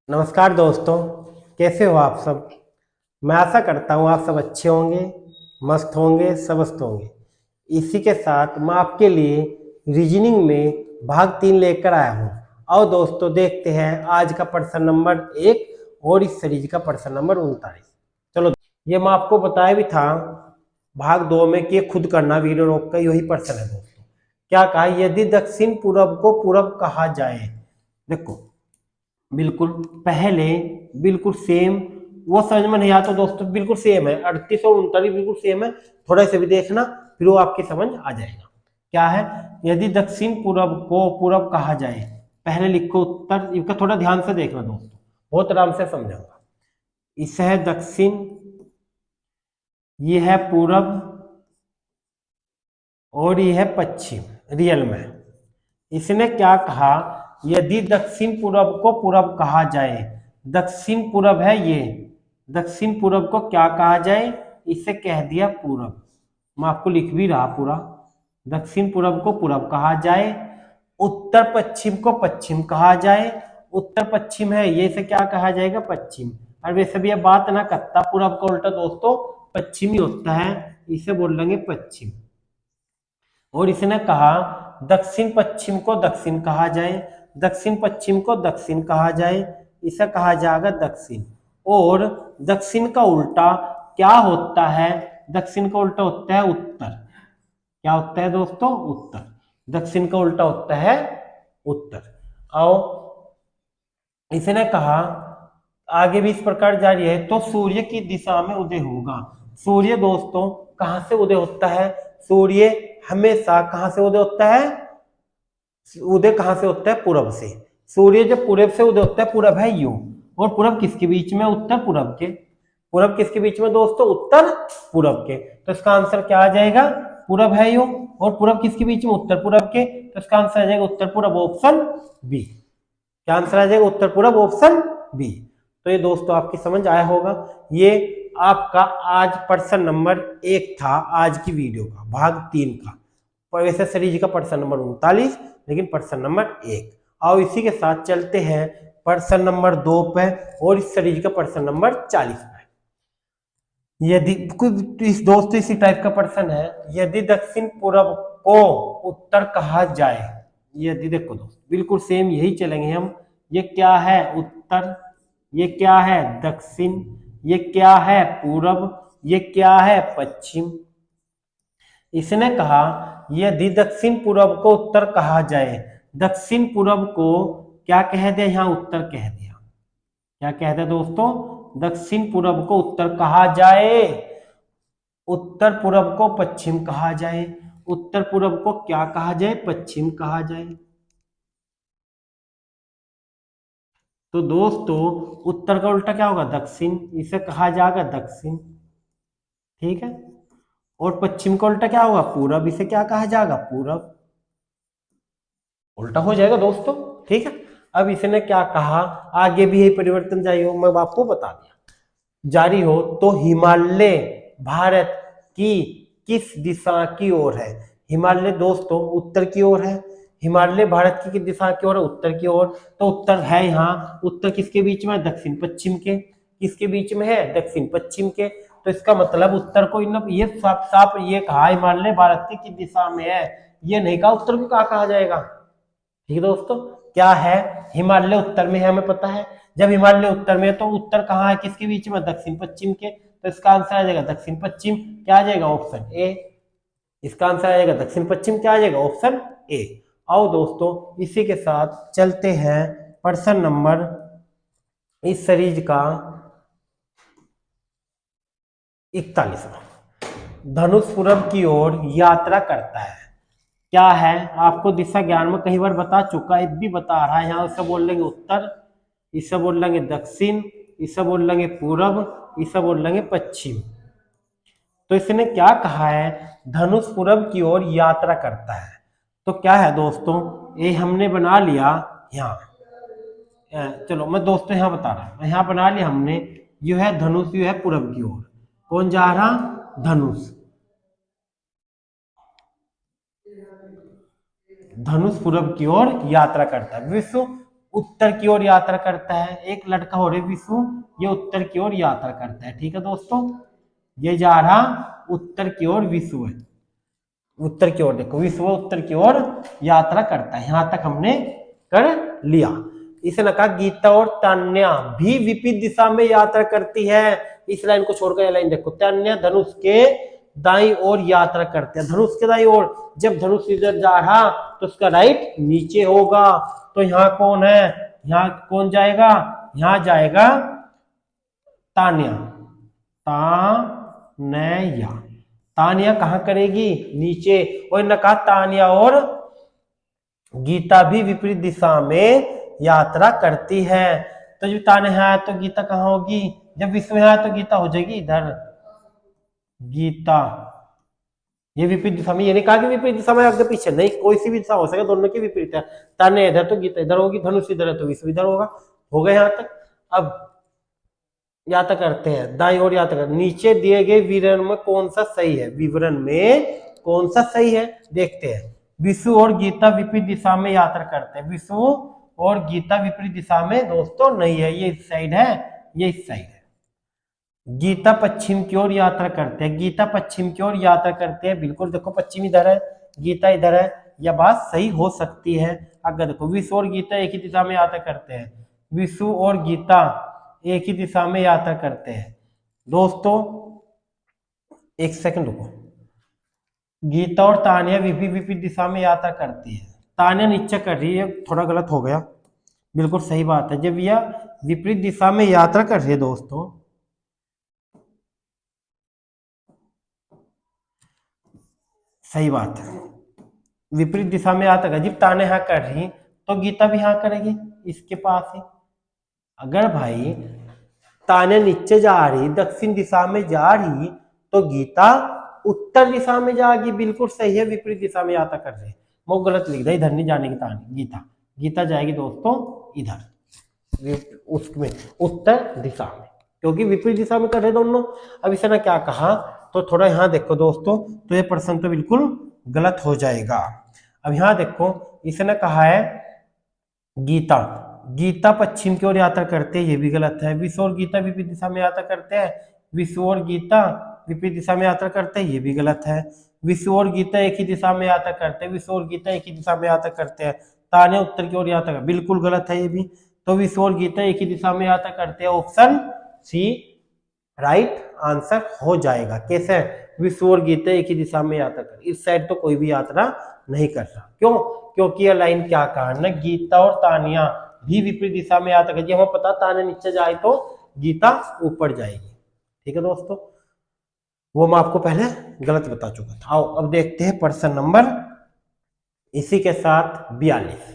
नमस्कार दोस्तों, कैसे हो आप सब। मैं आशा करता हूँ आप सब अच्छे होंगे, मस्त होंगे, स्वस्थ होंगे। इसी के साथ मैं आपके लिए रीजनिंग में भाग 3 लेकर आया हूँ। आओ दोस्तों, देखते हैं आज का प्रश्न नंबर 1 और इस सीरीज का प्रश्न नंबर 39। चलो, ये मैं आपको बताया भी था भाग 2 में कि खुद करना वीडियो रोक कर, यही प्रश्न है दोस्तों। क्या कहा, यदि दक्षिण पूरब को पूरब कहा जाए। देखो, बिल्कुल पहले बिल्कुल सेम, वो समझ में नहीं आता दोस्तों, बिल्कुल सेम है। 38 और 39 बिल्कुल सेम है। थोड़ा से भी देखना, फिर वो आपकी समझ आ जाएगा। क्या है, यदि दक्षिण पूरब को पूरब कहा जाए, पहले लिखो उत्तर। इसका थोड़ा ध्यान से देखना दोस्तों, बहुत आराम से समझाऊंगा। इस है दक्षिण, ये है पूरब और ये है पश्चिम। रियल में इसने क्या कहा, यदि दक्षिण पूरब को पूरब कहा जाए, दक्षिण पूरब है ये, दक्षिण पूरब को क्या कहा जाए, इसे कह दिया पूरब। मैं आपको लिख भी रहा पूरा। दक्षिण पूरब को पूरब कहा जाए, उत्तर पश्चिम को पश्चिम कहा जाए। उत्तर पश्चिम है ये, इसे क्या कहा जाएगा, पश्चिम। और वैसे भी ये बात ना करता, पूरब का उल्टा दोस्तों पश्चिम ही होता है, इसे बोल लेंगे पश्चिम। और इसने कहा दक्षिण पश्चिम को दक्षिण कहा जाए, दक्षिण पश्चिम को दक्षिण कहा जाए, इसे कहा जाएगा दक्षिण। और दक्षिण का उल्टा क्या होता है, दक्षिण का उल्टा होता है उत्तर। क्या होता है दोस्तों, उत्तर। दक्षिण का उल्टा होता है उत्तर। आओ, इसने कहा आगे भी इस प्रकार जारी है, तो सूर्य की दिशा में उदय होगा। सूर्य दोस्तों कहां से उदय होता है, सूर्य हमेशा कहां से उदय होता है, उदय कहां से होता है, पूरब से। सूर्य जब पूरब से उदय होता है, पूरब है यू, और पूरब किसके बीच में, उत्तर पूरब के। पूरब किसके बीच में दोस्तों, उत्तर पूरब के। तो इसका आंसर क्या आ जाएगा, पूरब है यू, और पूरब किसके बीच में, उत्तर पूरब के। तो इसका आंसर आ जाएगा उत्तर पूरब, ऑप्शन बी। क्या आंसर आ जाएगा, उत्तर पूरब, ऑप्शन बी। तो ये दोस्तों आपकी समझ आया होगा। ये आपका आज प्रश्न नंबर 1 था, आज की वीडियो का भाग 3 का। वैसे सीरीज का प्रश्न नंबर 39, लेकिन प्रश्न नंबर 1। आओ इसी के साथ चलते हैं प्रश्न नंबर 2 पे, और इस सीरीज का प्रश्न नंबर 40 पे। यदि कुछ इस दोस्तों इसी टाइप का प्रश्न है, यदि दक्षिण पूरब को उत्तर कहा जाए। यदि देखो दोस्त, बिल्कुल सेम यही चलेंगे हम। ये क्या है, उत्तर। ये क्या है, दक्षिण। ये क्या है, पूरब। ये क्या है, पश्चिम। इसने कहा यदि दक्षिण पूरब को उत्तर कहा जाए, दक्षिण पूरब को क्या कह दिया, यहां उत्तर कह दिया। क्या कह दिया दोस्तों, दक्षिण पूरब को उत्तर कहा जाए, उत्तर पूरब को पश्चिम कहा जाए। उत्तर पूरब को क्या कहा जाए, पश्चिम कहा जाए। तो दोस्तों उत्तर का उल्टा क्या होगा, दक्षिण, इसे कहा जाएगा दक्षिण। ठीक है। और पश्चिम का उल्टा क्या होगा, पूरब, इसे क्या कहा जाएगा, पूरब। उल्टा हो जाएगा दोस्तों। ठीक है। अब इसने क्या कहा, आगे भी यही परिवर्तन जारी हो, मैं आपको बता दिया। जारी हो तो हिमालय भारत की किस दिशा की ओर है। हिमालय दोस्तों उत्तर की ओर है। हिमालय भारत की किस दिशा की ओर है, उत्तर की ओर। तो उत्तर है यहाँ, उत्तर किसके बीच में, दक्षिण पश्चिम के। किसके बीच में है, दक्षिण पश्चिम के। तो इसका मतलब उत्तर को ये साफ साफ ये कहा हिमालय भारत की किस दिशा में है, ये नहीं कहा उत्तर को कहा जाएगा। ठीक है दोस्तों, क्या है, हिमालय उत्तर में है, हमें पता है। जब हिमालय उत्तर में है तो उत्तर कहाँ है, किसके बीच में, दक्षिण पश्चिम के। तो इसका आंसर आ जाएगा दक्षिण पश्चिम। क्या आ जाएगा, ऑप्शन ए। इसका आंसर आ जाएगा दक्षिण पश्चिम, क्या आ जाएगा, ऑप्शन ए। आओ दोस्तों इसी के साथ चलते हैं प्रश्न नंबर इस सीरीज का 41वां। धनुष पूरब की ओर यात्रा करता है। क्या है, आपको दिशा ज्ञान में कई बार बता चुका है, भी बता रहा है। यहाँ इसे बोल लेंगे उत्तर, इसे बोल लेंगे दक्षिण, इसे बोल लेंगे पूरब, इसे बोल लेंगे पश्चिम। तो इसने क्या कहा है, धनुष पूरब की ओर यात्रा करता है। तो क्या है दोस्तों, ये हमने बना लिया यहाँ। चलो मैं दोस्तों यहाँ बता रहा हूँ, यहाँ बना लिया हमने। यू है धनुष, यू है पूरब की ओर। कौन जा रहा, धनुष। धनुष पूरब की ओर यात्रा करता है। विश्व उत्तर की ओर यात्रा करता है। एक लड़का हो रहे विशु, ये उत्तर की ओर यात्रा करता है। ठीक है दोस्तों, ये जा रहा उत्तर की ओर, विशु है उत्तर की ओर, देखो विश्व उत्तर की ओर यात्रा करता है। यहां तक हमने कर लिया। इसने कहा गीता और तान्या भी विपरीत दिशा में यात्रा करती है। इस लाइन को छोड़कर यह लाइन देखो, तान्या धनुष के दाई ओर यात्रा करते हैं। धनुष के दाई ओर, जब धनुष इधर जा रहा तो उसका राइट नीचे होगा। तो यहाँ कौन है, यहाँ कौन जाएगा, यहाँ जाएगा तान्या। तान्या, तान्या कहां करेगी, नीचे। और इन्होंने कहा तान्या और गीता भी विपरीत दिशा में यात्रा करती है। तो जब तान्या है तो गीता कहाँ होगी, जब विश्व है तो गीता हो जाएगी इधर, गीता। ये विपरीत दिशा में, ये नहीं कहा कि विपरीत दिशा में आगे पीछे, नहीं, कोई सी भी दिशा हो सके, दोनों की विपरीत है। तान्या इधर तो गीता इधर होगी, धनुष इधर है तो विश्व इधर होगा। हो गए यहाँ तक। अब यात्रा करते हैं, दाईं ओर यात्रा करते हैं। नीचे दिए गए विवरण में कौन सा सही है, विवरण में कौन सा सही है देखते हैं। विशु और गीता विपरीत दिशा में यात्रा करते हैं। विशु और गीता विपरीत दिशा में दोस्तों नहीं है, ये इस साइड है, ये इस साइड है। गीता पश्चिम की ओर यात्रा करते हैं। गीता पश्चिम की ओर यात्रा करते हैं, बिल्कुल देखो पश्चिम इधर है, गीता इधर है, यह बात सही हो सकती है। अगर देखो विशु और गीता एक ही दिशा में यात्रा करते हैं, विशु और गीता एक ही दिशा में यात्रा करते हैं। दोस्तों एक सेकंड रुको, गीता और तान्या विपरीत दिशा में यात्रा करती है। तान्या नीचे कर रही है, थोड़ा गलत हो गया, बिल्कुल सही बात है। जब यह विपरीत दिशा में यात्रा कर रही है दोस्तों, सही बात है, विपरीत दिशा में यात्रा कर, जब तान्या यहाँ कर रही तो गीता भी यहाँ करेगी, इसके पास ही। अगर भाई तान्या नीचे जा रही, दक्षिण दिशा में जा रही, तो गीता उत्तर दिशा में जाएगी, बिल्कुल सही है। विपरीत दिशा में यात्रा कर रहे, वो गलत लिख दिया, इधर नहीं जाने की तान्या, गीता, गीता जाएगी दोस्तों इधर, उसमें उत्तर दिशा में, क्योंकि विपरीत दिशा में कर रहे दोनों। अब इसने क्या कहा, तो थोड़ा यहाँ देखो दोस्तों, तो ये प्रश्न तो बिल्कुल गलत हो जाएगा। अब यहाँ देखो, इसने कहा है गीता, गीता पश्चिम की ओर यात्रा करते हैं, ये भी गलत है। विश्व और गीता विपरीत दिशा में यात्रा करते हैं, विश्व और गीता विपरीत दिशा में यात्रा करते हैं, ये भी गलत है। विश्व और गीता एक ही दिशा में यात्रा करते हैं, विश्व और गीता एक ही दिशा में यात्रा करते हैं। तान्या उत्तर की ओर यात्रा कर, बिल्कुल गलत है ये भी। तो विश्व और गीता एक ही दिशा में यात्रा करते हैं, ऑप्शन सी राइट आंसर हो जाएगा। कैसे, विश्व और गीता एक ही दिशा में यात्रा कर, इस साइड तो कोई भी यात्रा नहीं कर रहा। क्यों, क्योंकि यह लाइन क्या कहा ना, गीता और तान्या भी विपरीत दिशा में यात्रा कर, हमें पता तान्या नीचे जाए तो गीता ऊपर जाएगी। ठीक है दोस्तों, वो मैं आपको पहले गलत बता चुका था। आओ अब देखते हैं प्रश्न नंबर इसी के साथ 42।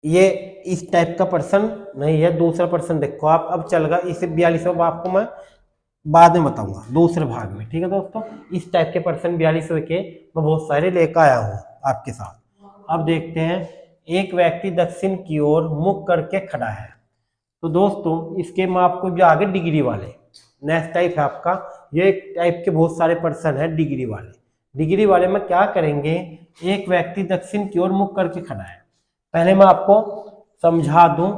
ये इस टाइप का प्रश्न नहीं है, दूसरा प्रश्न देखो आप। अब चलेगा इसे 42वां, आपको मैं बाद में बताऊंगा दूसरे भाग में। ठीक है दोस्तों, इस टाइप के प्रश्न 42वें के मैं बहुत सारे लेकर आया हूँ आपके साथ। अब देखते हैं, एक व्यक्ति दक्षिण की ओर मुख करके खड़ा है। तो दोस्तों इसके मैं आपको भी आगे डिग्री वाले नेक्स्ट टाइप है आपका, ये एक टाइप के बहुत सारे प्रश्न है डिग्री वाले। डिग्री वाले में क्या करेंगे, एक व्यक्ति दक्षिण की ओर मुख करके खड़ा है। पहले मैं आपको समझा दूं,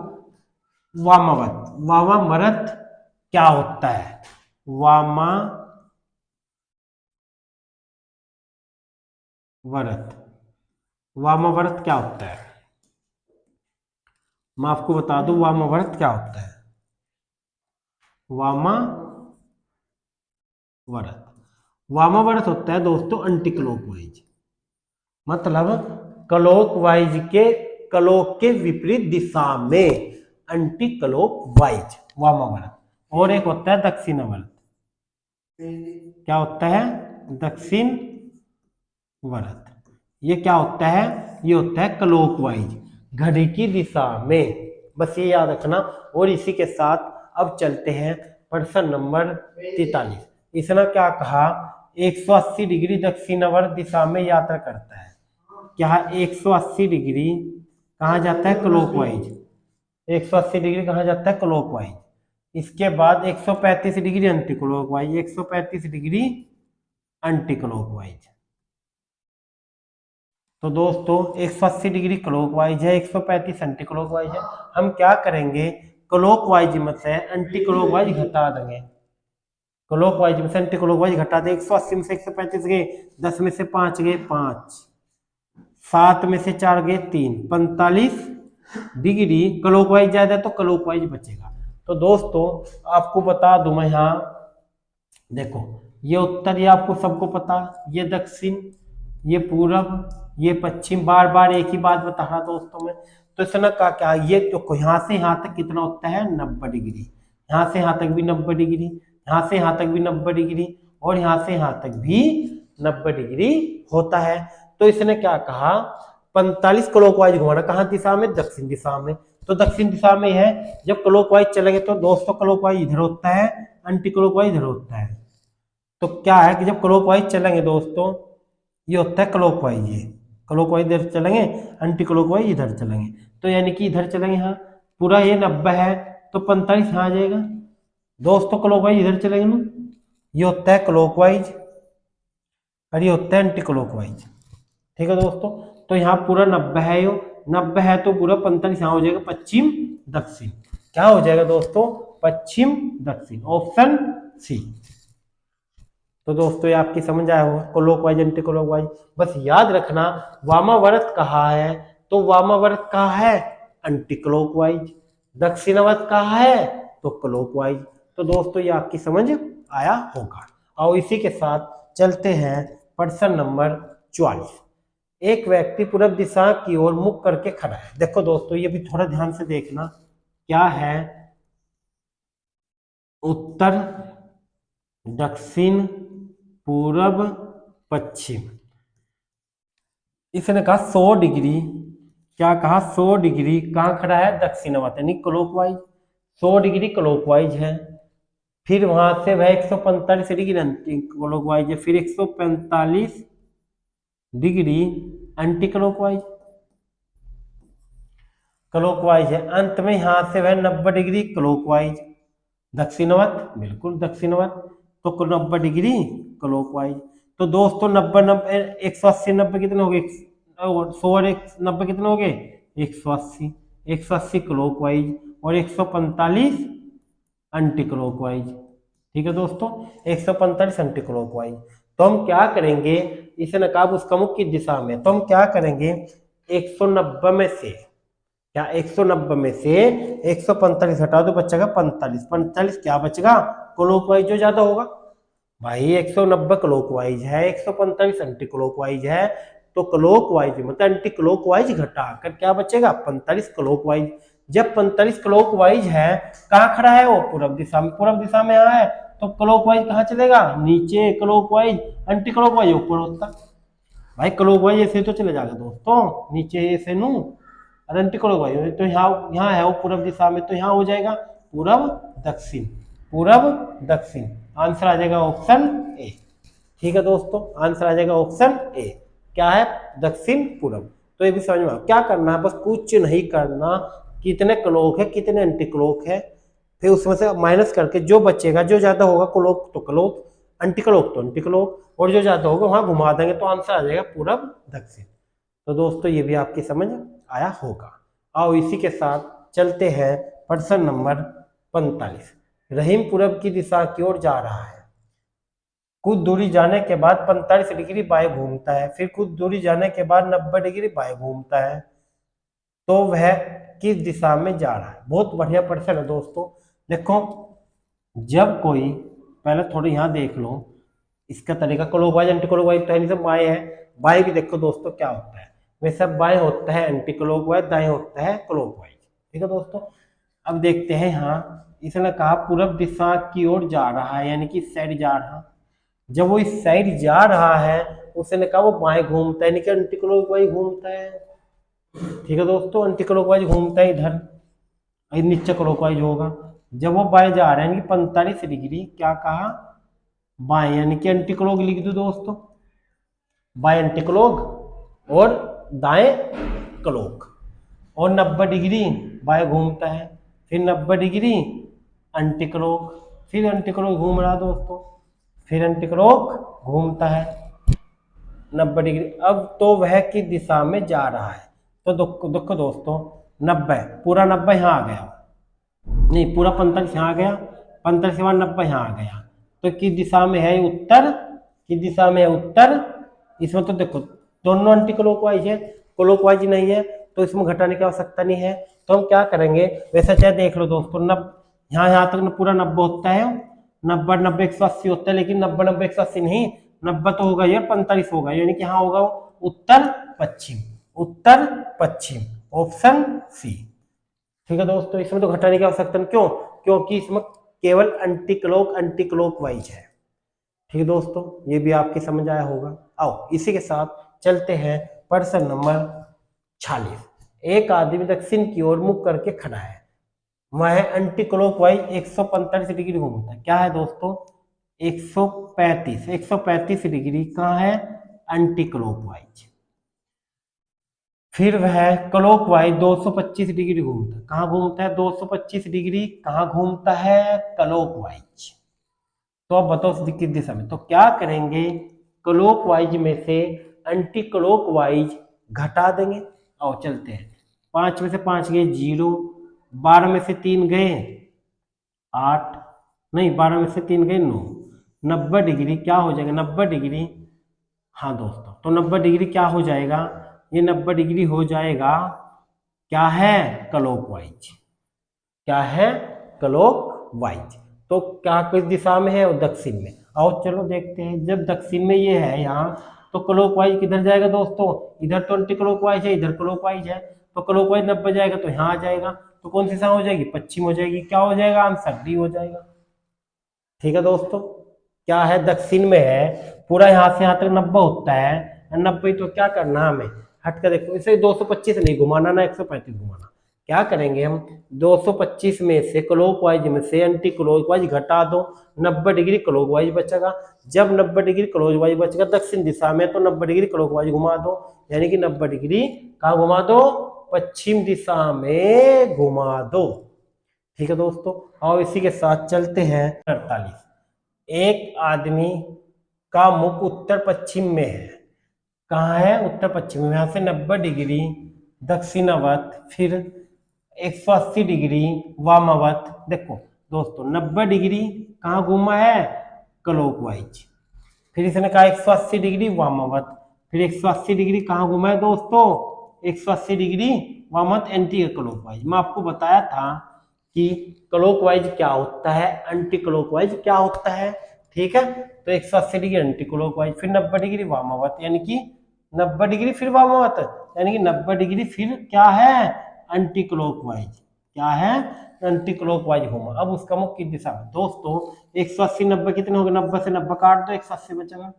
वामावत, वामावरत क्या होता है, वामावरत क्या होता है, मैं आपको बता दूं वामावरत क्या होता है। वामावरत होता है दोस्तों एंटी क्लॉकवाइज, मतलब क्लॉकवाइज के, क्लॉक के विपरीत दिशा में एंटी क्लॉकवाइज वामावरत। और एक होता है दक्षिणावर्त, क्या होता है, दक्षिण वर्त। ये क्या होता है, ये होता है क्लॉकवाइज, घड़ी की दिशा में, बस ये याद रखना। और इसी के साथ अब चलते हैं प्रश्न नंबर 43। इसने क्या कहा, 180 डिग्री दक्षिणावर्त दिशा में यात्रा करता है। क्या 180 डिग्री कहाँ जाता है, क्लॉकवाइज। 180 डिग्री कहाँ जाता है, क्लॉकवाइज। इसके बाद 135 degree anti clockwise, 135 degree anti clockwise. तो दोस्तों 180 डिग्री क्लॉकवाइज है, 135 एंटी क्लॉकवाइज है। हम क्या करेंगे, क्लॉकवाइज में से एंटी क्लॉकवाइज घटा देंगे। क्लॉकवाइज में से एंटी क्लॉकवाइज घटा दें। 180 में से 135 गए, 10 में से 5 गए 5, 7 में से 4 गए 3, 45 डिग्री क्लॉकवाइज ज्यादा तो क्लॉकवाइज बचेगा। तो दोस्तों आपको बता दूं मैं, यहाँ देखो ये उत्तर, ये आपको सबको पता, ये दक्षिण, ये पूरब, ये पश्चिम। बार बार एक ही बात बता रहा दोस्तों में। तो इसने कहा क्या, ये तो यहाँ से यहाँ तक कितना होता है 90 डिग्री, यहाँ से यहाँ तक भी 90 डिग्री, यहाँ से यहाँ तक भी 90 डिग्री, और यहाँ से यहाँ तक भी 90 डिग्री होता है। तो इसने क्या कहा, 45 क्लॉकवाइज घुमाना, कहाँ दिशा में, दक्षिण दिशा में। तो दक्षिण दिशा में है, जब क्लॉकवाइज चलेंगे तो दोस्तों क्लॉकवाइज इधर होता है, एंटी क्लॉकवाइज इधर होता है। तो क्या है कि जब क्लॉकवाइज चलेंगे दोस्तों, ये होता है क्लॉकवाइज, ये क्लॉकवाइज इधर चलेंगे, एंटी क्लॉकवाइज इधर चलेंगे। तो यानी कि इधर चलेंगे, यहाँ पूरा ये 90 है तो 45 यहाँ आ जाएगा दोस्तों। क्लॉकवाइज इधर चलेंगे ना, ये होता है क्लॉकवाइज और ये होता है एंटी क्लॉकवाइज। ठीक है दोस्तों, तो यहाँ पूरा 90 है, यो 90 है तो पूरा 45 यहाँ हो जाएगा, पश्चिम दक्षिण। क्या हो जाएगा दोस्तों, पश्चिम दक्षिण, ऑप्शन सी। तो दोस्तों ये आपकी समझ आया होगा, क्लॉकवाइज एंटी क्लॉकवाइज। बस याद रखना, वामावर्त कहाँ है, तो वामावर्त कहाँ है, एंटी क्लॉकवाइज। दक्षिणावर्त कहाँ है, तो क्लॉकवाइज। तो दोस्तों ये आपकी समझ आया होगा। और इसी के साथ चलते हैं प्रश्न नंबर 44। एक व्यक्ति पूर्व दिशा की ओर मुख करके खड़ा है। देखो दोस्तों ये भी थोड़ा ध्यान से देखना, क्या है, उत्तर, दक्षिण, पूरब, पश्चिम। इसने कहा 100 डिग्री, क्या कहा, 100 डिग्री कहाँ खड़ा है, दक्षिणावर्त यानी क्लॉकवाइज। 100 डिग्री क्लॉकवाइज है, फिर वहां से वह 145 डिग्री एंटी क्लॉकवाइज है, फिर 145 डिग्री एंटी क्लॉकवाइज, क्लॉकवाइज है। अंत में यहां से वह 90 डिग्री क्लॉकवाइज, दक्षिणावर्त, बिल्कुल दक्षिणावर्त। तो 90 डिग्री क्लॉकवाइज। तो दोस्तों 90 90 180 90 कितने हो गए, 100 और 90 कितने हो गए, 180, 180 क्लॉकवाइज और 145 एंटी क्लॉकवाइज। ठीक है दोस्तों, 145 एंटी क्लॉकवाइज। तो हम क्या करेंगे, इसे नकाब उसका मुख की दिशा में, तो हम क्या करेंगे, 190 में से, क्या 190 में से 145 हटा दो, बचेगा 45, 45 क्या बचेगा, क्लॉकवाइज जो ज्यादा होगा। भाई 190 क्लॉकवाइज है, 145 एंटी क्लॉकवाइज है, तो क्लॉकवाइज मतलब एंटी क्लॉकवाइज घटाकर क्या बचेगा, 45 क्लॉकवाइज। जब 45 क्लॉकवाइज है, कहाँ खड़ा है वो, पूर्व दिशा में। पूर्व दिशा में यहाँ है तो क्लॉकवाइज कहाँ चलेगा, नीचे, क्लॉकवाइज, एंटी क्लॉकवाइज ऊपर होता। भाई क्लॉकवाइज ऐसे तो चले जाएगा दोस्तों, नीचे ऐसे नू, और एंटी क्लॉकवाइज तो यहाँ है वो पूर्व दिशा में, तो यहाँ हो जाएगा पूर्व दक्षिण, पूर्व दक्षिण। आंसर आ जाएगा ऑप्शन ए। ठीक है दोस्तों, आंसर आ जाएगा ऑप्शन ए, क्या है, दक्षिण पूर्व। तो ये भी समझ में क्या करना है, बस कुछ नहीं करना, कितने क्लॉक है कितने एंटी क्लॉक है, फिर उसमें से माइनस करके जो बचेगा, जो ज्यादा होगा क्लॉक तो क्लॉक, एंटी क्लॉक तो एंटी क्लॉक, और जो ज्यादा होगा वहां घुमा देंगे, तो आंसर आ जाएगा पूर्व दक्षिण। तो दोस्तों ये भी आपकी समझ आया होगा। आओ इसी के साथ चलते हैं प्रश्न नंबर 45। रहीम पूरब की दिशा की ओर जा रहा है। कुछ दूरी जाने के बाद 45 डिग्री बाएं घूमता है, फिर कुछ दूरी जाने के बाद 90 डिग्री बाएं घूमता है, तो वह किस दिशा में जा रहा है। बहुत बढ़िया प्रश्न है दोस्तों। देखो जब कोई, पहले थोड़ी यहाँ देख लो इसका तरीका, क्लॉकवाइज एंटी क्लॉकवाइज तो सब बाएं है, बाएं भी देखो दोस्तों क्या होता है, वैसे बाएं होता है एंटी क्लॉकवाइज, दाएं होता है क्लॉकवाइज। ठीक है दोस्तों, अब देखते हैं यहाँ इसने कहा पूरब दिशा की ओर जा रहा है, यानी कि इस साइड जा रहा। जब वो इस साइड जा रहा है, उसने कहा वो बाएं घूमता है, यानी कि एंटी क्लॉकवाइज घूमता है। ठीक है दोस्तों, एंटी क्लॉकवाइज घूमता है इधर, नीचे क्लॉकवाइज होगा। जब वो बाएं जा रहे हैं, यानी कि 45 डिग्री, क्या कहा, बाएं, यानी कि एंटी क्लॉक लिख दो दोस्तों, बाएं एंटी क्लॉक और दाएं क्लॉक, और 90 डिग्री बाएं घूमता है, फिर 90 डिग्री एंटी क्लॉक, फिर एंटी क्लॉक घूम रहा दोस्तों, फिर एंटी क्लॉक घूमता है। 90 डिग्री। अब तो वह किस दिशा में जा रहा है, तो देखो दोस्तों 90, पूरा 90 यहाँ आ गया, नहीं पूरा 45 यहाँ आ गया, 45 के बाद 90 यहाँ आ गया, तो किस दिशा में है, उत्तर, किस दिशा में है, उत्तर। इसमें तो देखो दोनों एंटी क्लॉकवाइज है, क्लॉकवाइज नहीं है, तो इसमें घटाने की आवश्यकता नहीं है। तो हम क्या करेंगे, वैसे चाहे देख लो दोस्तों, यहाँ तक पूरा 90 होता है, 90 180 होता है, लेकिन 90 180 नहीं, 90 तो होगा यार, 45 होगा, यानी कि यहाँ होगा उत्तर पश्चिम, उत्तर पश्चिम, ऑप्शन सी। ठीक है दोस्तों, इसमें तो घटाने की आवश्यकता नहीं, क्यों, क्योंकि इसमें केवल एंटी क्लॉक वाइज है। ठीक है दोस्तों, ये भी आपकी समझ आया होगा। आओ इसी के साथ चलते हैं प्रश्न नंबर 46। एक आदमी दक्षिण की ओर मुख करके खड़ा है, वह एंटी क्लॉकवाइज 145 डिग्री घूमता है। क्या है दोस्तों, 135 डिग्री कहाँ है, एंटी क्लॉकवाइज। फिर वह क्लॉकवाइज 225 डिग्री घूमता है, कहाँ घूमता है, 225 डिग्री कहाँ घूमता है, क्लॉकवाइज। तो अब बताओ किस दिशा में, तो क्या करेंगे, क्लॉकवाइज में से एंटी क्लॉकवाइज घटा देंगे। आओ चलते हैं, 5 में से 5 गए 0, 12 में से 3 गए 8, नहीं 12 में से 3 गए 9, 90 डिग्री क्या हो जाएगा, 90 डिग्री, हाँ दोस्तों, तो 90 डिग्री क्या हो जाएगा, ये 90 डिग्री हो जाएगा, क्या है, क्लॉकवाइज, क्या है, क्लॉकवाइज। तो क्या किस दिशा में है, दक्षिण में। आओ चलो देखते हैं, जब दक्षिण में ये है यहाँ, तो क्लॉकवाइज किधर जाएगा दोस्तों, इधर तो एंटी क्लॉकवाइज है, इधर क्लॉकवाइज है, तो क्लॉकवाइज 90 जाएगा तो यहाँ आ जाएगा, तो कौन सी दिशा हो जाएगी, पश्चिम हो जाएगी। क्या हो जाएगा, आंसर डी हो जाएगा। ठीक है दोस्तों, क्या है, दक्षिण में है, पूरा यहाँ से यहाँ तक 90 होता है, 90, तो क्या करना हमें, हट कर देखो, इसे 225 नहीं घुमाना ना 135 घुमाना। क्या करेंगे हम, 225 में से क्लॉकवाइज में से एंटी क्लॉकवाइज घटा दो, 90 डिग्री क्लॉकवाइज बचेगा। जब 90 डिग्री क्लॉकवाइज बचेगा दक्षिण दिशा में, तो 90 डिग्री क्लॉकवाइज घुमा दो, यानी कि 90 डिग्री कहाँ घुमा दो, पश्चिम दिशा में घुमा दो। ठीक है दोस्तों, और इसी के साथ चलते हैं 48। एक आदमी का मुख उत्तर पश्चिम में है, कहाँ है, उत्तर पश्चिम में, यहाँ से 90 डिग्री दक्षिणावत, फिर 180 डिग्री वामावत। देखो दोस्तों 90 डिग्री कहाँ घूमा है, क्लॉकवाइज, फिर इसने कहा 180 डिग्री वामावत, फिर 180 डिग्री कहाँ घूमा है दोस्तों, 180 डिग्री वामावत, एंटी क्लॉकवाइज। मैं आपको बताया था कि क्लॉकवाइज क्या होता है, एंटी क्लॉकवाइज क्या होता है। ठीक है, तो 180 डिग्री एंटी क्लॉकवाइज, फिर 90 डिग्री वामावत, यानी कि 90 डिग्री फिर वामावत, यानी कि 90 डिग्री फिर क्या है, एंटी क्लॉकवाइज, क्या है, एंटी क्लॉकवाइज घूमा। अब उसका मुख किस दिशा में दोस्तों, 180 90 कितने हो गए, 90 से 90 काट दो, 180 बचेगा,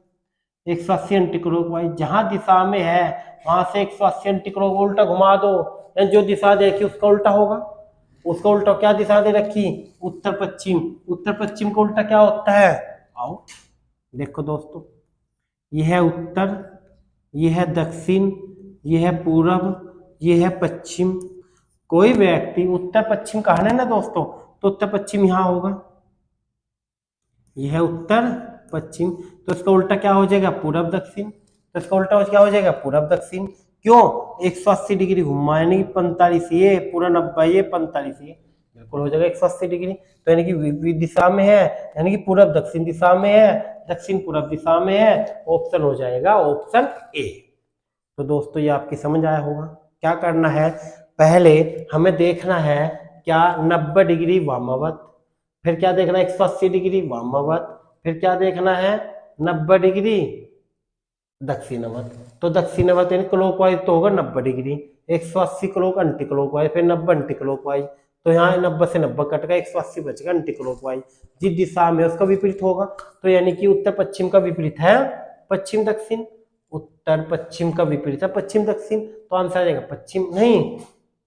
180 एंटी क्लॉकवाइज, जहां दिशा में है वहां से 180 एंटी क्लॉक उल्टा घुमा दो, यानी जो दिशा देखी उसका उल्टा होगा, उसका उल्टा क्या दिशा दे रखी, उत्तर पश्चिम, उत्तर पश्चिम का उल्टा क्या होता है। आओ देखो दोस्तों, यह है उत्तर, यह है दक्षिण, यह है पूरब, यह है पश्चिम। कोई व्यक्ति उत्तर पश्चिम कहना है ना दोस्तों, तो उत्तर पश्चिम यहाँ होगा, यह है उत्तर पश्चिम, तो इसका उल्टा क्या हो जाएगा, पूरब दक्षिण, तो इसका उल्टा क्या हो जाएगा, पूरब दक्षिण। क्यों, 180 डिग्री घुमा, यानी कि 45, ये पूरा 90, ये 45, ये बिल्कुल हो जाएगा 180 डिग्री, तो यानी कि विपरीत दिशा में है, यानी कि पूरब दक्षिण दिशा में है, दक्षिण पूरब दिशा में है, ऑप्शन हो जाएगा ऑप्शन ए। तो दोस्तों ये आपकी समझ आया होगा। क्या करना है, पहले हमें देखना है क्या, 90 डिग्री वामावत, फिर क्या देखना है, 180 डिग्री वामावत, फिर क्या देखना है, 90 डिग्री दक्षिणावत। तो दक्षिणावत यानी क्लॉकवाइज तो होगा 90 डिग्री, 180 क्लॉक एंटी क्लॉकवाइज, फिर 90 एंटी क्लॉकवाइज, तो यहाँ 90 से 90 कट गया, 180 बचेगा एंटी क्लॉकवाइज, जिस दिशा में उसका विपरीत होगा, तो यानी कि उत्तर पश्चिम का विपरीत है पश्चिम दक्षिण, उत्तर पश्चिम का विपरीत है पश्चिम दक्षिण, तो आंसर आ जाएगा पश्चिम, नहीं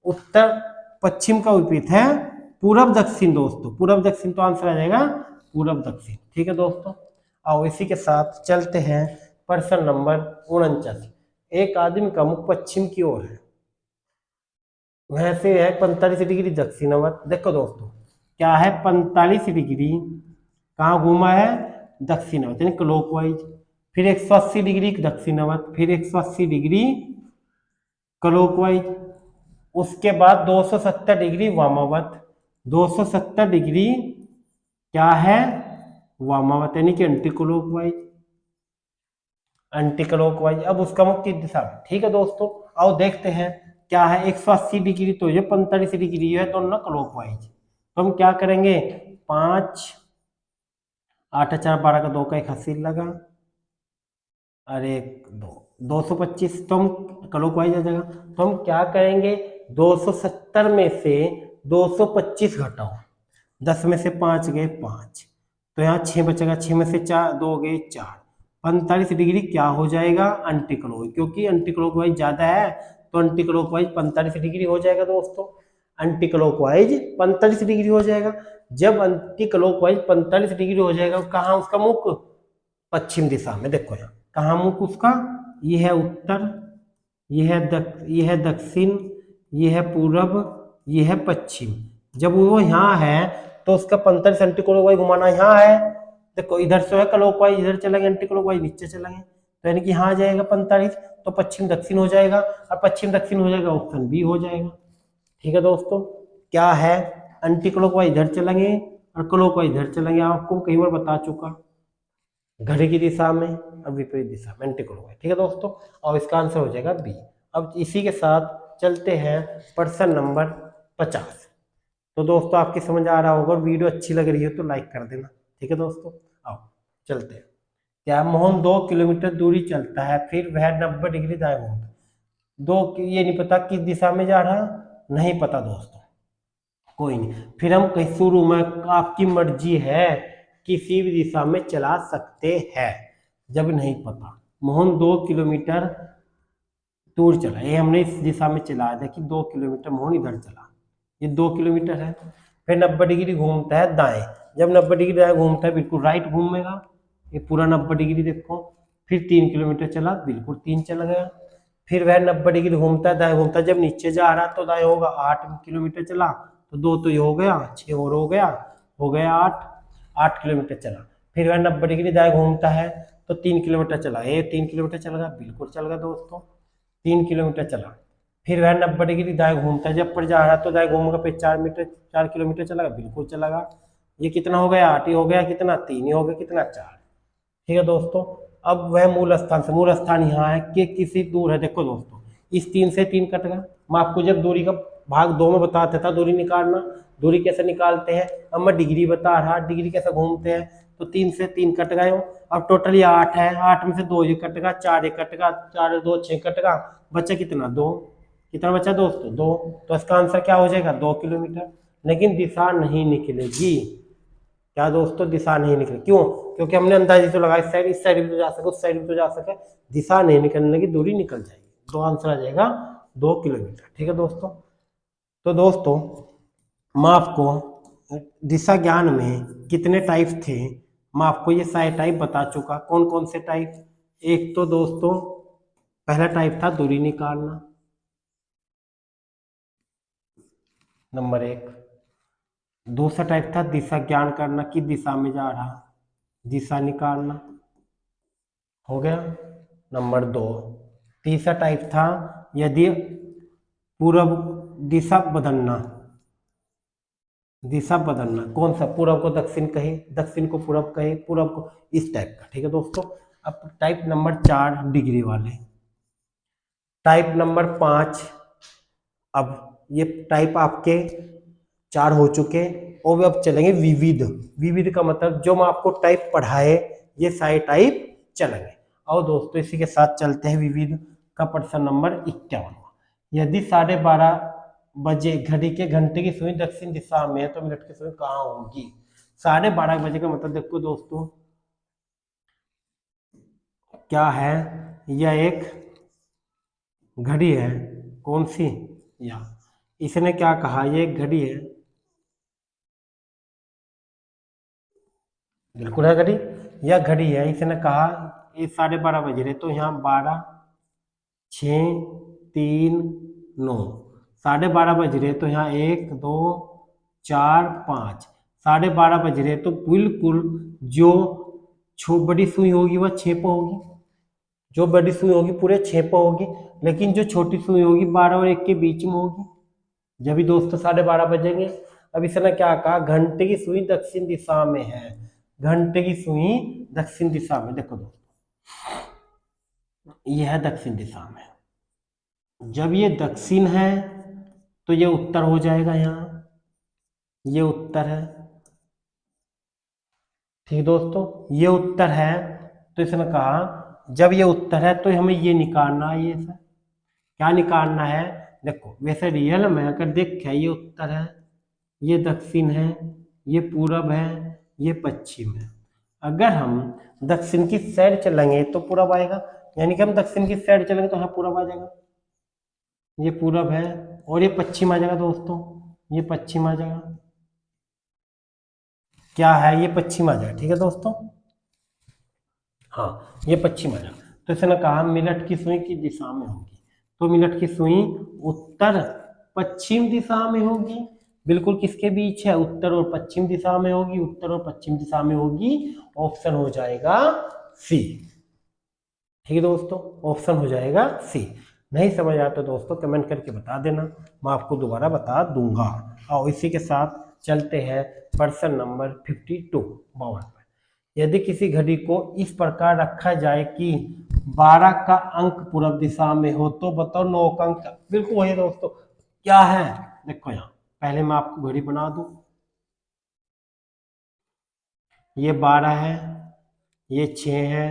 उत्तर पश्चिम का विपरीत है पूरब दक्षिण दोस्तों, पूरब दक्षिण, तो आंसर आ जाएगा पूरब दक्षिण। ठीक है दोस्तों, आओ इसी के साथ चलते हैं प्रश्न नंबर 49। एक आदमी का मुख पश्चिम की ओर है, वह से है 45 डिग्री दक्षिणावत। देखो दोस्तों क्या है, 45 डिग्री कहाँ घूमा है, दक्षिणावत यानी क्लॉकवाइज, फिर 180 डिग्री दक्षिणावर्त, फिर 180 डिग्री क्लॉकवाइज, उसके बाद 270 डिग्री वामावर्त, 270 डिग्री क्या है वामावर्त यानी कि एंटी क्लॉकवाइज, एंटी क्लॉकवाइज। अब उसका मुख किस दिशा में, ठीक है दोस्तों। आओ देखते हैं क्या है 180 डिग्री, तो ये 45 डिग्री है दोनों ना क्लॉकवाइज। तो हम क्या करेंगे 5 8 4 12 का 2 का 81 लगा, अरे 225, तो हम क्लॉकवाइज आ जाएगा। तो हम क्या करेंगे 270 में से 225 घटाओ, 10 में से 5 गए 5, तो यहाँ 6 बचेगा, 6 में से 4 2 गए 4, 45 डिग्री क्या हो जाएगा एंटी क्लॉकवाइज, क्योंकि एंटी क्लॉकवाइज ज्यादा है तो एंटी क्लॉकवाइज 45 डिग्री हो जाएगा दोस्तों, एंटी क्लॉकवाइज 45 डिग्री हो जाएगा। जब एंटी क्लॉकवाइज 45 डिग्री हो जाएगा, कहाँ उसका मुख पश्चिम दिशा में, देखो यहाँ कहाँ मुख उसका, ये है उत्तर, ये है दक्षिण, ये है पूरब, ये है पश्चिम। जब वो यहाँ है तो उसका 45 एंटी क्लॉकवाइज घुमाना यहाँ है, देखो इधर से है क्लॉकवाइज, इधर चलेंगे एंटी क्लॉकवाइज नीचे चलेंगे, तो यानी कि यहाँ आ जाएगा 45, तो पश्चिम दक्षिण हो जाएगा, और पश्चिम दक्षिण हो जाएगा ऑप्शन बी हो जाएगा। ठीक है दोस्तों, क्या है एंटी क्लॉकवाइज इधर चलेंगे और क्लॉकवाइज इधर चलेंगे, आपको कई बार बता चुका, घड़ी की दिशा में और विपरीत दिशा में एंटी क्लॉकवाइज। ठीक है दोस्तों, और इसका आंसर हो जाएगा बी। अब इसी के साथ चलते हैं प्रश्न नंबर 50। तो दोस्तों आपकी समझ आ रहा होगा, वीडियो अच्छी लग रही है तो लाइक कर देना। ठीक है दोस्तों, आओ चलते हैं। क्या मोहन 2 किलोमीटर दूरी चलता है, फिर वह 90 डिग्री दाएं घूमता है। ये नहीं पता किस दिशा में जा रहा, नहीं पता दोस्तों, कोई नहीं। फिर हम कहीं शुरू में आपकी मर्जी है, किसी भी दिशा में चला सकते हैं। जब नहीं पता, मोहन 2 किलोमीटर दूर चला, ये हमने इस दिशा में चला दिया कि 2 किलोमीटर, मोहन इधर चला, ये 2 किलोमीटर है। फिर 90 डिग्री घूमता है दाएं, जब 90 डिग्री दाएं घूमता है बिल्कुल राइट घूमेगा, ये पूरा 90 डिग्री देखो। फिर 3 किलोमीटर चला, बिल्कुल 3 चला गया। फिर वह 90 डिग्री घूमता है दाएं घूमता है, जब नीचे जा रहा तो दाएं होगा, 8 किलोमीटर चला, तो 2 तो ये हो गया, 6 और हो गया 8 किलोमीटर चला। फिर वह 90 डिग्री दाएं घूमता है तो 3 किलोमीटर चला, ये 3 किलोमीटर चल गया, बिल्कुल चल गया दोस्तों, 3 किलोमीटर चला। फिर वह 90 डिग्री दाएं घूमता है, जब पर जा रहा है तो दाएं घूमेगा, फिर 4 किलोमीटर चलेगा, बिल्कुल चलेगा। ये कितना हो गया 8 ही हो गया, कितना 3 ही हो गया, कितना 4। ठीक है दोस्तों, अब वह मूल स्थान से, मूल स्थान यहाँ है कि किसी दूर है, देखो दोस्तों इस 3 से 3 कट गया। मैं आपको जब दूरी का भाग 2 में बताता था दूरी निकालना, दूरी कैसे निकालते हैं, अब मैं डिग्री बता रहा, डिग्री कैसे घूमते हैं, तो 3 से 3 कट गए हो। अब टोटल ये 8 है, 8 में से 2 ये कट गया, 4 ये कट गया, 4 और 2 6 कट गया, बचा कितना 2, कितना बचा दोस्तों 2। तो इसका आंसर क्या हो जाएगा 2 किलोमीटर। लेकिन दिशा नहीं निकलेगी, क्या दोस्तों दिशा नहीं निकलेगी, क्यों, क्योंकि हमने अंदाजे तो लगाया इस साइड भी तो जा सके, उस साइड भी तो जा सके, दिशा नहीं निकलने की दूरी निकल जाएगी, तो आंसर आ जाएगा 2 किलोमीटर। ठीक है दोस्तों, तो दोस्तों मैं आपको दिशा ज्ञान में कितने टाइप थे, मैं आपको ये सारे टाइप बता चुका। कौन कौन से टाइप, एक तो दोस्तों पहला टाइप था दूरी निकालना, नंबर 1। दूसरा टाइप था दिशा ज्ञान करना, कि दिशा में जा रहा, दिशा निकालना, हो गया नंबर 2। तीसरा टाइप था यदि पूर्व दिशा बदलना, दिशा बदलना, कौन सा, पूर्व को दक्षिण कहे, दक्षिण को पूर्व कहे, पूर्व को, इस टाइप का। ठीक है दोस्तों, अब टाइप नंबर 4 डिग्री वाले, टाइप नंबर 5। अब ये टाइप आपके 4 हो चुके, और अब चलेंगे विविध। विविध का मतलब जो मैं आपको टाइप पढ़ाए ये सारे टाइप चलेंगे। और दोस्तों इसी के साथ चलते हैं विविध का प्रश्न नंबर 51। यदि 12:30 बजे घड़ी के घंटे की सुई दक्षिण दिशा में है तो मिनट की सुई कहाँ होगी। 12:30 बजे का मतलब देखो दोस्तों क्या है, यह एक घड़ी है, कौन सी, या इसने क्या कहा, ये एक घड़ी है, बिल्कुल है घड़ी, यह घड़ी है, इसने कहा ये 12:30 बज रहे, तो यहाँ 12 6 3 9, 12:30 बज रहे तो यहाँ 1 2 4 5, 12:30 बज रहे तो बिल्कुल जो बड़ी सुई होगी वह 6 पे होगी, जो बड़ी सुई होगी पूरे 6 पे होगी, लेकिन जो छोटी सुई होगी 12 और 1 के बीच में होगी। जब भी दोस्तों 12:30 बजेंगे। अब इसने क्या कहा, घंटे की सुई दक्षिण दिशा में है, घंटे की सुई दक्षिण दिशा में। देखो दोस्तों यह है दक्षिण दिशा में, जब ये दक्षिण है तो ये उत्तर हो जाएगा, यहाँ ये उत्तर है, ठीक दोस्तों ये उत्तर है। तो इसने कहा जब ये उत्तर है तो हमें ये निकालना है, ये सर क्या निकालना है, देखो वैसे रियल में अगर देखा ये उत्तर है, ये दक्षिण है, ये पूरब है, ये पश्चिम है। अगर हम दक्षिण की साइड चलेंगे तो पूरब आएगा, यानी कि हम दक्षिण की साइड चलेंगे तो हाँ पूरब आ जाएगा, ये पूरब है, और ये पश्चिम आ जाएगा दोस्तों, ये पश्चिम आ जाएगा, क्या है ये पश्चिम आ जाएगा, ठीक है दोस्तों, हाँ ये पश्चिम आ जाएगा। तो इसने कहा मिनट की सुई की दिशा में होगी, तो मिनट की सुई उत्तर पश्चिम दिशा में होगी, बिल्कुल किसके बीच है, उत्तर और पश्चिम दिशा में होगी, उत्तर और पश्चिम दिशा में होगी, ऑप्शन हो जाएगा सी, ठीक है दोस्तों ऑप्शन हो जाएगा सी। नहीं समझ आता दोस्तों कमेंट करके बता देना, मैं आपको दोबारा बता दूंगा। और इसी के साथ चलते हैं प्रश्न नंबर 52 52 पर। यदि किसी घड़ी को इस प्रकार रखा जाए कि 12 का अंक पूर्व दिशा में हो तो बताओ 9 का अंक, बिल्कुल वही दोस्तों क्या है, देखो यहाँ पहले मैं आपको घड़ी बना दूं, ये 12 है, ये 6 है,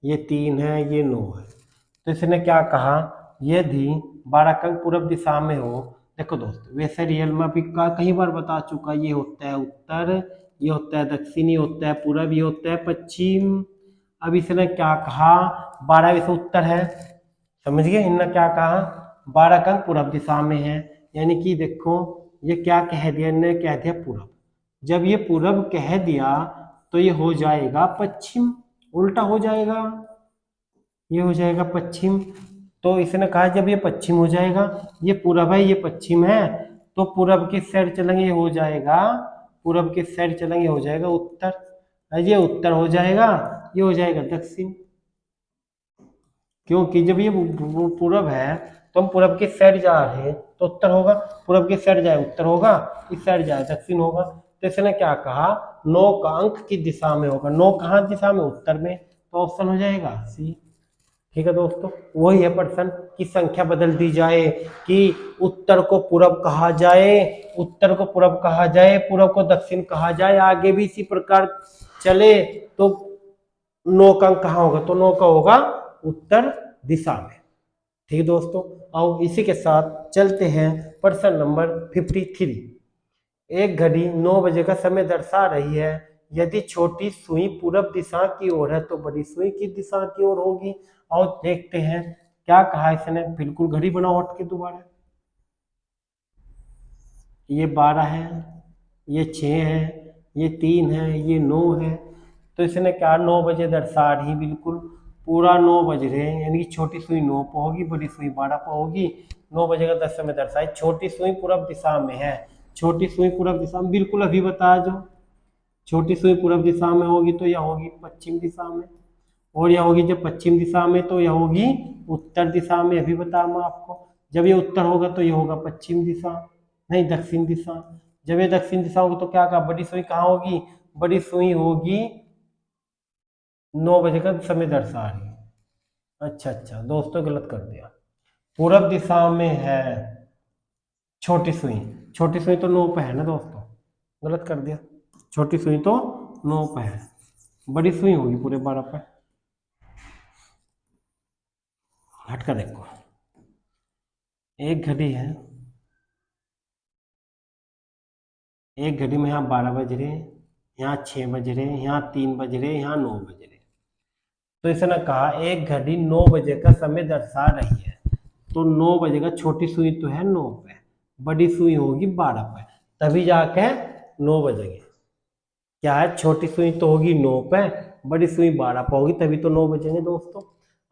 ये 3 है, ये 9 है। तो इसने क्या कहा, यदि 12 का अंक पूर्व दिशा में हो, देखो दोस्तों वैसे रियल में अभी कई बार बता चुका, ये होता है उत्तर, ये होता है दक्षिण, ये होता है पूरब, ये होता है पश्चिम। अब इसने क्या कहा, 12 वैसे उत्तर है, समझ गए, इनने क्या कहा 12 का अंक पूरब दिशा में है, यानी कि देखो ये क्या कह दिया, इनने कह दिया पूरब, जब ये पूरब कह दिया तो ये हो जाएगा पश्चिम, उल्टा हो जाएगा, ये हो जाएगा पश्चिम। तो इसने कहा जब ये पश्चिम हो जाएगा, ये पूरब है ये पश्चिम है, तो पूरब के साइड चलेंगे ये हो जाएगा, पूरब के साइड चलेंगे हो जाएगा उत्तर, ये उत्तर हो जाएगा, ये हो जाएगा दक्षिण, क्योंकि जब ये पूरब है तो हम पूरब के साइड जा रहे हैं तो उत्तर होगा, पूरब के साइड जाए उत्तर होगा, इस साइड जाए दक्षिण होगा। तो इसने क्या कहा 9 का अंक की दिशा में होगा, 9 कहाँ दिशा में, उत्तर में, तो ऑप्शन हो जाएगा सी, ठीक है दोस्तों वही है प्रश्न की संख्या बदल दी जाए कि उत्तर को पूरब कहा जाए, उत्तर को पूरब कहा जाए, पूरब को दक्षिण कहा जाए, आगे भी इसी प्रकार चले तो 9 का अंक कहाँ होगा, तो 9 का होगा उत्तर दिशा में, ठीक दोस्तों। और इसी के साथ चलते हैं प्रश्न नंबर 53। एक घड़ी 9 बजे का समय दर्शा रही है, यदि छोटी सुई पूरब दिशा की ओर है तो बड़ी सुई की दिशा की ओर होगी। और देखते हैं क्या कहा इसने, बिल्कुल घड़ी बनाओ हट के दोबारा, ये 12 है, ये 6 है, ये 3 है, ये 9 है। तो इसने क्या 9 बजे दर्शा रही, बिल्कुल पूरा 9 बज रहे हैं, यानी कि छोटी सुई 9 पे होगी, बड़ी सुई 12 पे होगी, 9 बजे का 10 समय दर्शाए, छोटी सुई पूरब दिशा में है, छोटी सुई पूरब दिशा में, बिल्कुल अभी बता जो, छोटी सुई पूरब दिशा में होगी तो यह होगी पश्चिम दिशा में, और यह होगी जब पश्चिम दिशा में तो यह होगी उत्तर दिशा में, अभी बता मैं आपको, जब ये उत्तर होगा तो यह होगा पश्चिम दिशा, नहीं दक्षिण दिशा, जब ये दक्षिण दिशा होगी तो क्या कहा, बड़ी सुई कहाँ होगी, बड़ी सुई होगी 9 बजे का समय दर्शा रही है, अच्छा दोस्तों गलत कर दिया, पूरब दिशा में है छोटी सुई, छोटी सुई तो 9 पे है ना दोस्तों, गलत कर दिया, छोटी सुई तो 9 पे है, बड़ी सुई होगी पूरे 12 पे, हट कर देखो, एक घड़ी है, एक घड़ी में यहाँ 12 बज रहे हैं, यहाँ 6 बज रहे हैं, यहाँ 3 बज रहे हैं, यहाँ 9 बज रहे हैं। तो इसने कहा एक घड़ी 9 बजे का समय दर्शा रही है, तो 9 बजे का छोटी सुई तो है 9 पे, बड़ी सुई होगी 12 पे, तभी जाके 9 बजेंगे, क्या है छोटी सुई तो होगी 9 पे, बड़ी सुई 12 पे होगी, तभी तो 9 बजेंगे दोस्तों।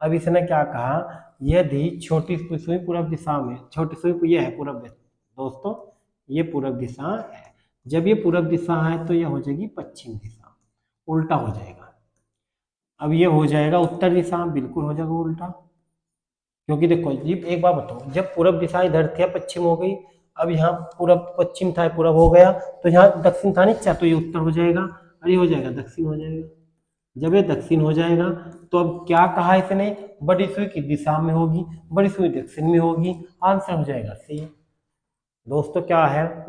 अब इसने क्या कहा, यदि छोटी सुई पूरब दिशा में, छोटी सुई ये है पूरब दोस्तों, ये पूरब दिशा है, जब ये पूरब दिशा है तो ये हो जाएगी पश्चिम दिशा, उल्टा हो जाएगा, अब ये हो जाएगा उत्तर दिशा, बिल्कुल हो जाएगा उल्टा। क्योंकि देखो जी एक बात बताओ, जब पूरब दिशा इधर थी पश्चिम हो गई, अब यहाँ पूरब पश्चिम था पूरब हो गया, तो यहाँ दक्षिण था नीचा, तो ये उत्तर हो जाएगा और ये हो जाएगा दक्षिण हो जाएगा। जब ये दक्षिण हो जाएगा तो अब क्या कहा इसने, बड़ी सुई की दिशा में होगी, बड़ी सुई दक्षिण में होगी, आंसर हो जाएगा सी। दोस्तों क्या है,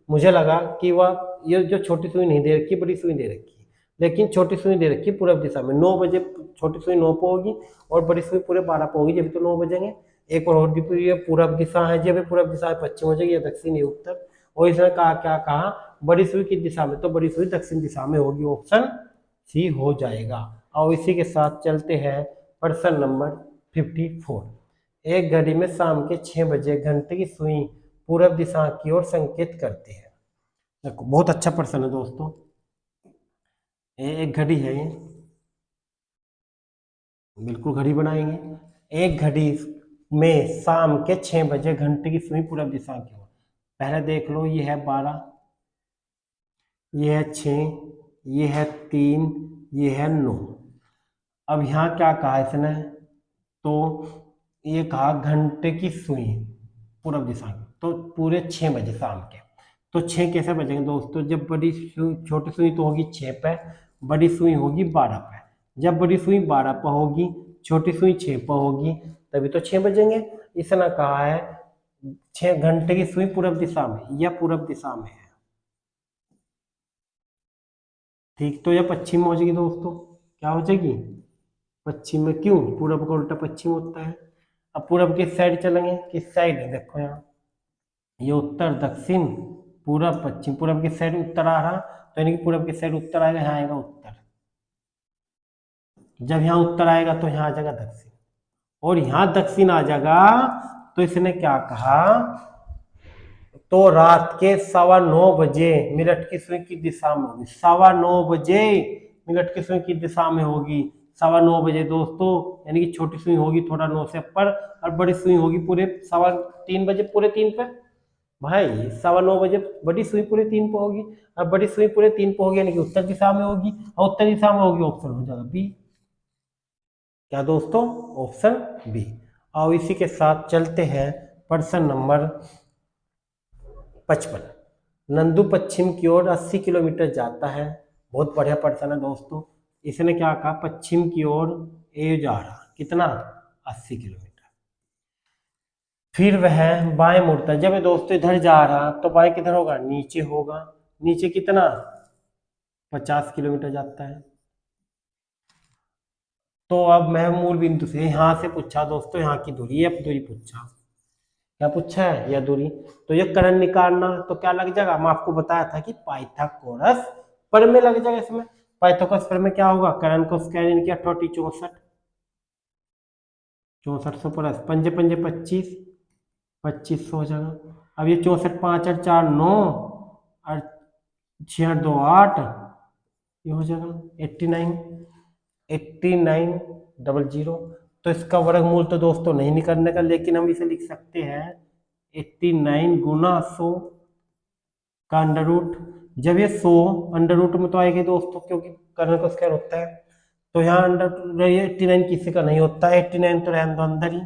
मुझे लगा कि वह ये जो छोटी सुई नहीं दे रखी, बड़ी सुई दे रखी, लेकिन छोटी सुई दे रखी पूरब दिशा में, 9 बजे छोटी सुई 9 पे होगी और बड़ी सुई पूरे 12 पे होगी, जब तो 9 बजेंगे। एक और ये पूरब दिशा है, जब पूरब दिशा है पश्चिम हो जाएगी, या दक्षिण या उत्तर। और इसने कहा क्या कहा, बड़ी सुई की दिशा में, तो बड़ी सुई दक्षिण दिशा में होगी, ऑप्शन सी हो जाएगा। और इसी के साथ चलते हैं प्रश्न नंबर 54। एक घड़ी में शाम के 6 बजे घंटे की सुई पूरब दिशा की ओर संकेत करती है। देखो बहुत अच्छा प्रश्न है दोस्तों, एक घड़ी है ये, बिल्कुल घड़ी बनाएंगे। एक घड़ी में शाम के 6 बजे घंटे की सुई पूरब दिशा की ओर, पहले देख लो ये है 12, ये है 6, ये है 3, ये है 9। अब यहाँ क्या कहा इसने, तो ये कहा घंटे की सुई पूरब दिशा की, तो पूरे 6 बजे शाम के। तो 6 कैसे बजेंगे दोस्तों, जब बड़ी सुई छोटी सुई तो होगी 6 पे, बड़ी सुई होगी 12 पे। जब बड़ी सुई 12 पे होगी, छोटी सुई 6 पे होगी, तभी तो 6 बजेंगे। इसने कहा है 6 घंटे की सुई पूरब दिशा में या पूरब दिशा में है, ठीक। तो यह पश्चिम हो जाएगी दोस्तों, क्या हो जाएगी, पश्चिम में। क्यों, पूरब का उल्टा पश्चिम होता है। अब पूरब किस साइड चलेंगे, किस साइड है, देखो यहाँ ये उत्तर दक्षिण पूरब पश्चिम, पूरब की साइड उत्तर आ रहा, तो यानी कि पूरब की साइड उत्तर आएगा, यहाँ आएगा उत्तर। जब यहाँ उत्तर आएगा तो यहाँ आ जाएगा दक्षिण, और यहाँ दक्षिण आ जाएगा, तो इसने क्या कहा, तो रात के 9:15 मिनट की सुई की दिशा में होगी, 9:15 मिनट की सुई की दिशा में होगी, 9:15 दोस्तों, यानी कि छोटी सुई होगी थोड़ा 9 से ऊपर, और बड़ी सुई होगी पूरे 3:15 पूरे 3 पे। भाई 9:15 बड़ी सुई पूरे 3 पे होगी, और बड़ी सुई पूरे 3 पे होगी, यानी कि उत्तर दिशा में होगी, और उत्तर दिशा में होगी, ऑप्शन हो जाएगा बी। क्या दोस्तों, ऑप्शन बी। और इसी के साथ चलते हैं प्रश्न नंबर 55। नंदू पश्चिम की ओर 80 किलोमीटर जाता है। बहुत बढ़िया प्रश्न है दोस्तों। इसने क्या कहा, पश्चिम की ओर ए जा रहा, कितना, 80 किलोमीटर। फिर वह बाएं मुड़ता है, जब ये दोस्तों इधर जा रहा तो बाएं किधर होगा, नीचे होगा, नीचे कितना, 50 किलोमीटर जाता है। तो अब मैं मूल बिंदु से यहाँ से पूछा दोस्तों, यहाँ की दूरी, अब दूरी पूछा, क्या पूछा है, यह दूरी। तो ये करण निकालना, तो क्या लग जाएगा, मैं आपको बताया था कि पाइथागोरस प्रमेय लग जाएगा इसमें। पाइथागोरस प्रमेय क्या होगा, करण को स्क्वायर यानी कि 68, 6400 प्लस पंजे पंजे 25, 2500 हो जाएगा। अब ये 64, 5 और 4 9 और 6 2 8, ये हो जाएगा 89, 8900। तो इसका वर्गमूल तो दोस्तों नहीं निकालने का, लेकिन हम इसे लिख सकते हैं 89 गुना 100 का अंडर रूट। जब ये 100 अंडर रूट में तो आएगी दोस्तों, क्योंकि कर्ण का स्क्वायर होता है, तो यहाँ अंडर ये 89 किसी का नहीं होता है, 89 तो रहने दो अंदर ही।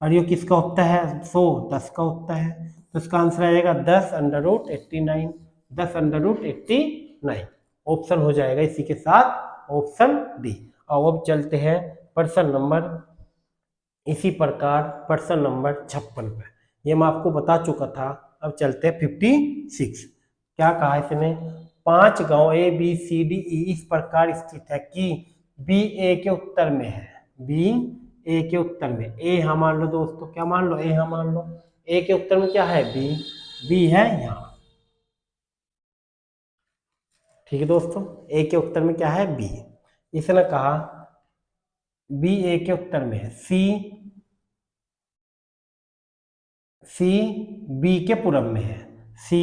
और ये किसका होता है, 100 10 का होता है, तो इसका आंसर आएगा 10 under root 89, 10 under root 89, option हो जाएगा इसी के साथ ऑप्शन डी। और अब चलते हैं प्रश्न नंबर, इसी प्रकार प्रश्न नंबर 56 पे, ये मैं आपको बता चुका था। अब चलते हैं 56। क्या कहा इसने, 5 गांव A B C D E इस प्रकार स्थित है कि बी ए के उत्तर में है, बी ए के उत्तर में, ए यहाँ मान लो दोस्तों, क्या मान लो, ए यहाँ मान लो, ए के उत्तर में क्या है, बी, बी है यहाँ, ठीक है दोस्तों, ए के उत्तर में क्या है, बी। इसने कहा बी ए के उत्तर में है, सी सी बी के पूरब में है, सी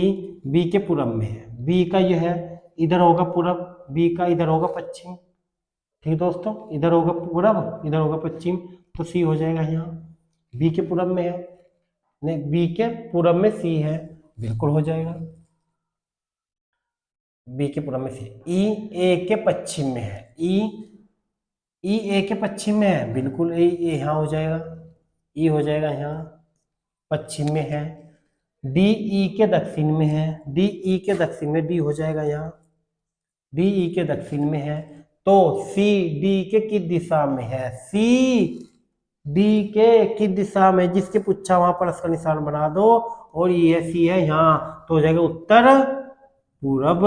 बी के पूरब में है, बी का यह है, इधर होगा पूरब, बी का इधर होगा पश्चिम, ठीक दोस्तों, इधर होगा पूरब, इधर होगा पश्चिम, तो सी हो जाएगा यहाँ, बी के पूरब में है, नहीं बी के पूरब में सी है, बिल्कुल हो जाएगा। बी के पूरब में सी। ई ए के पश्चिम में है। ई ए के पश्चिम में है, बिल्कुल ए यहाँ हो जाएगा, ई हो जाएगा यहाँ पश्चिम में है। डी ई के दक्षिण में है, डी ई के दक्षिण में, डी हो जाएगा यहाँ, डी ई के दक्षिण में है। तो सी डी के किस दिशा में है? सी डी के किस दिशा में, जिसके पूछा वहां पर इसका निशान बना दो, और ये सी है यहाँ, तो हो जाएगा उत्तर पूरब,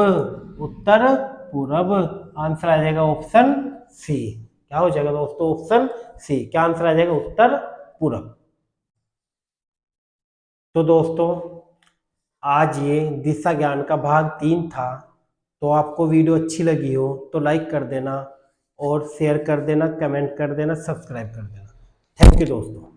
उत्तर पूरब। आंसर आ जाएगा ऑप्शन सी। क्या हो जाएगा दोस्तों? Option C. क्या आंसर आ जाएगा? उत्तर पूरब। तो दोस्तों आज ये दिशा ज्ञान का भाग 3 था। तो आपको वीडियो अच्छी लगी हो तो लाइक कर देना, और शेयर कर देना, कमेंट कर देना, सब्सक्राइब कर देना। थैंक यू दोस्तों।